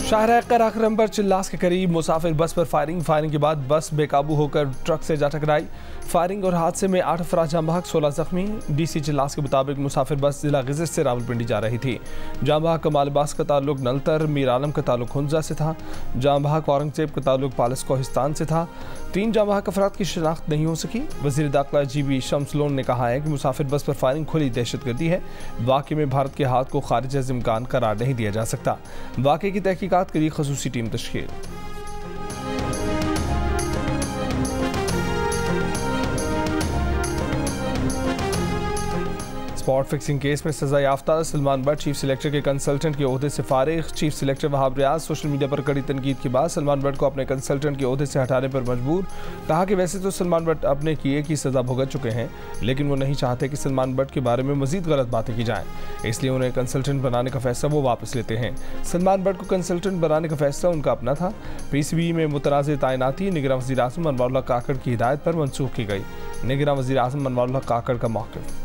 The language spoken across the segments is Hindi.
शाहरा कराक्रम पर चिल्लास के करीब मुसाफिर बस पर फायरिंग के बाद बस बेकाबू होकर ट्रक से जा टकराई। फायरिंग और हादसे में 8 अफराद जाँ बहक 16 जख्मी। डीसी चिल्लास के मुताबिक मुसाफिर बस जिला गिज़र से रावलपिंडी जा रही थी। जाँ बहक कमाल अब्बास का ताल्लुक नलतर, मीर आलम का ताल्लुक हुंजा से था। जाँ बहक औरंगजेब का ताल्लुक पालस कोहिस्तान से था। 3 जाँ बहक अफराद की शिनाख्त नहीं हो सकी। वज़ीर दाखिला GB शम्स लोन ने कहा है कि मुसाफिर बस पर फायरिंग खुली दहशतगर्दी है। वाक़े में भारत के हाथ को खारिज अज़ इम्कान करार नहीं दिया जा सकता। वाक़े की तहकीकात के लिए खसूसी टीम तश्कील। स्पॉट फिक्सिंग केस में सजा याफ्ता सलमान बट चीफ सिलेक्टर के कंसल्टेंट के ओहदे से फारिग। Chief selector Wahab Riaz social media पर कड़ी तनकीद के बाद सलमान बट को अपने कंसल्टेंट के ओहदे से हटाने पर मजबूर। कहा कि वैसे तो सलमान बट अपने किए की सजा भुगत चुके हैं, लेकिन वो नहीं चाहते कि सलमान बट के बारे में मजीद गलत बातें की जाएं, इसलिए उन्हें कंसल्टेंट बनाने का फैसला वो वापस लेते हैं। सलमान बट को कंसल्टेंट बनाने का फैसला उनका अपना था। PCB में मुतनाज़ तैनाती निगरान वज़ीर आज़म अनवारुल्लाह काकड़ की हिदायत पर मनसूख की गई। निगरान वज़ीर आज़म अनवारुल्लाह काकड़ का मौक़िफ़।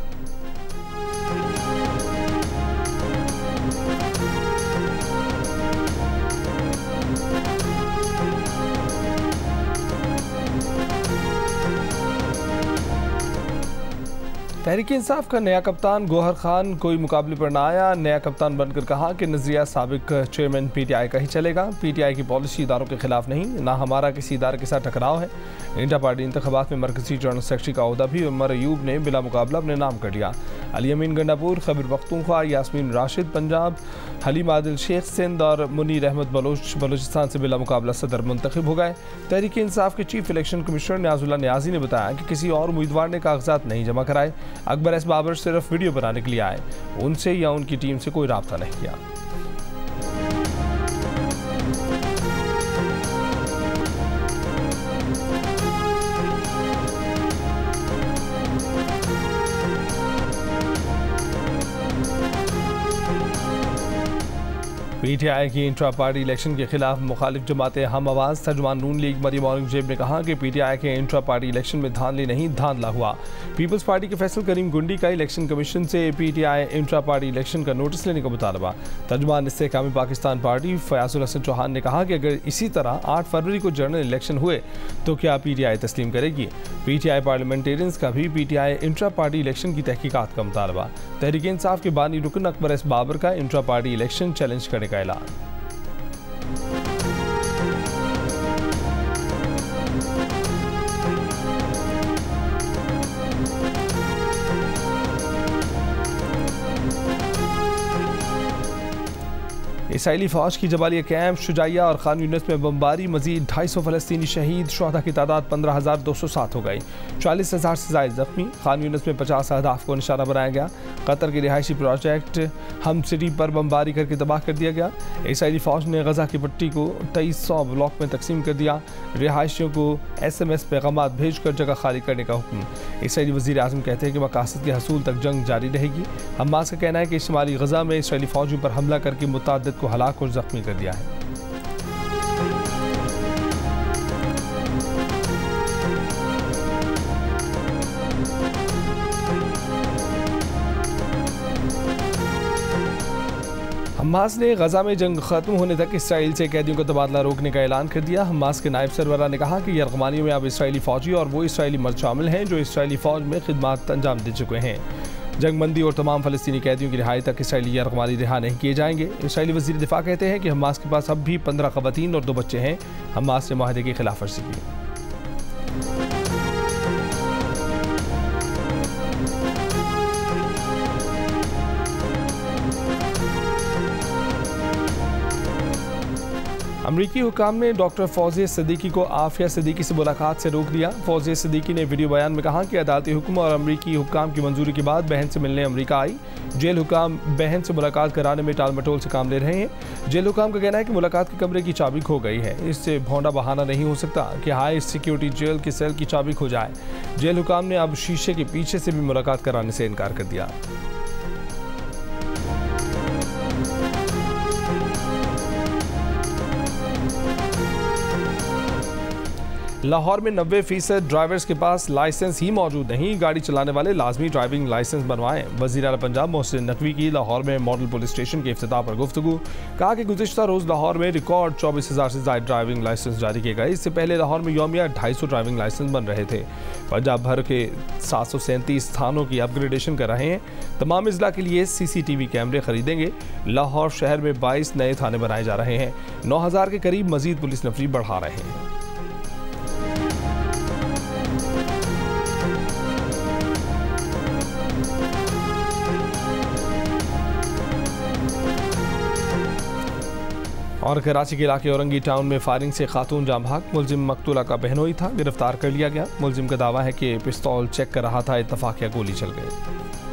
तहरीक इंसाफ का नया कप्तान गौहर खान कोई मुकाबले पर ना आया। नया कप्तान बनकर कहा कि नजरिया साबिक चेयरमैन PTI का ही चलेगा। PTI की पॉलिसी इदारों के खिलाफ नहीं, ना हमारा किसी इदारे के साथ टकराव है। इंटर पार्टी इंतखाबात में मरकजी जनरल सेक्रेटरी का ओहदा भी उमर अयूब ने बिला मुकाबला अपने नाम कर लिया। अली अमीन गंडापुर, खैबर पख्तूनख्वा, यास्मीन राशिद पंजाब, हलीम आदिल शेख सिंध और मुनीर अहमद बलोचिस्तान से बिला मुकाबला सदर मुंतखब हो गए। तहरीक इंसाफ के चीफ इलेक्शन कमिश्नर न्याजुल्लाह न्याजी ने बताया कि किसी और उम्मीदवार ने कागजात नहीं जमा कराए। अकबर एस बाबर सिर्फ वीडियो बनाने के लिए आए, उनसे या उनकी टीम से कोई राब्ता नहीं किया। PTI की इंट्रा पार्टी इलेक्शन के खिलाफ मुखालिफ जमातें हम आवाज़। तर्जुमान नून लीग मरियम औरंगजेब ने कहा कि PTI के इंट्रा पार्टी इलेक्शन में धांधली नहीं धांधला हुआ। पीपल्स पार्टी के फैसल करीम गुंडी का इलेक्शन कमीशन से PTI इंट्रा पार्टी इलेक्शन का नोटिस लेने का मुतालबा। तर्जुमान इस्तेहकामी पाकिस्तान पार्टी फयाजुल हसन चौहान ने कहा कि अगर इसी तरह 8 फरवरी को जनरल इलेक्शन हुए तो क्या PTI तस्लीम करेगी। PTI पार्लियामेंटेरियंस का भी PTI इंट्रा पार्टी इलेक्शन की तहकीकात का मुतालबा। तहरीक इंसाफ के बानी रुकन अकबर एस बाबर का इंट्रा पार्टी इलेक्शन चैलेंज करने का ऐलान। इसराइली फौज की जबालिया कैंप शुजाइया और खान यूनिस में बमबारी। मजीद 250 फलस्तीनी शहीद, शुहदा की तादाद 15,207 हो गई। 40,000 से ज़ायद जख्मी। खान यूनिस में 50 अहदाफ को निशाना बनाया गया। कतर के रिहायशी प्रोजेक्ट हम सिटी पर बमबारी करके तबाह कर दिया गया। इसराइली फौज ने गजा की पट्टी को 2300 ब्लॉक में तकसीम कर दिया। रिहायशियों को SMS पैगामात भेजकर जगह खाली करने का हुक्म। इसराइली वज़ीर आज़म कहते हैं कि मकासद के हसूल तक जंग जारी रहेगी। हमास का कहना है कि शुमाली गजा में इसराइली फौजियों पर हमला करके मुतअद्दिद को हलाक और जख्मी कर दिया है। हमास ने गजा में जंग खत्म होने तक इसराइल से कैदियों का तबादला रोकने का ऐलान कर दिया। हमास के नायब सरबराह ने कहा कि यरगमानियों में अब इसराइली फौजी और वो इसराइली मर्द शामिल हैं जो इसराइली फौज में खिदमत अंजाम दे चुके हैं। जंगबंदी और तमाम फलस्तीनी कैदियों की रिहाई तक इसराइली यरगमानी रिहा नहीं किए जाएंगे। इसराइली वज़ीर दिफा कहते हैं कि हमास के पास अब भी 15 ख़वातीन और 2 बच्चे हैं। हमास ने माहदे की खिलाफ वर्जी की। अमरीकी हुकाम ने डॉक्टर फौजिया सिद्दीकी को आफिया सिद्दीकी से मुलाकात से रोक दिया। फौजिया सिद्दीकी ने वीडियो बयान में कहा कि अदालती हुक्म और अमरीकी हुकाम की मंजूरी के बाद बहन से मिलने अमरीका आई। जेल हुकाम बहन से मुलाकात कराने में टाल मटोल से काम ले रहे हैं। जेल हुकाम का कहना है कि मुलाकात के कमरे की चाबी खो गई है। इससे भौंडा बहाना नहीं हो सकता कि हाई सिक्योरिटी जेल की सेल की चाबी खो जाए। जेल हुकाम ने अब शीशे के पीछे से भी मुलाकात कराने से इनकार कर दिया। लाहौर में 90% ड्राइवर्स के पास लाइसेंस ही मौजूद नहीं, गाड़ी चलाने वाले लाजमी ड्राइविंग लाइसेंस बनवाएं। वज़ीर आला पंजाब मोहसिन नकवी की लाहौर में मॉडल पुलिस स्टेशन के इफ्तिताह पर गुफ्तगू। कहा कि गुज़िश्ता रोज़ लाहौर में रिकॉर्ड 24,000 से ज़ायद ड्राइविंग लाइसेंस जारी किए गए। इससे पहले लाहौर में यौमिया 250 ड्राइविंग लाइसेंस बन रहे थे। पंजाब भर के 737 थानों की अपग्रेडेशन कर रहे हैं। तमाम अजला के लिए CCTV कैमरे खरीदेंगे। लाहौर शहर में 22 नए थाने बनाए जा रहे हैं। 9,000 के करीब मजीद पुलिस नफरी बढ़ा रहे हैं। और कराची के इलाके औरंगी टाउन में फायरिंग से खातून जाम भाग। मुलजिम मकतूला का बहनोई था, गिरफ्तार कर लिया गया। मुलजिम का दावा है कि पिस्तौल चेक कर रहा था, इत्तफाकिया गोली चल गई।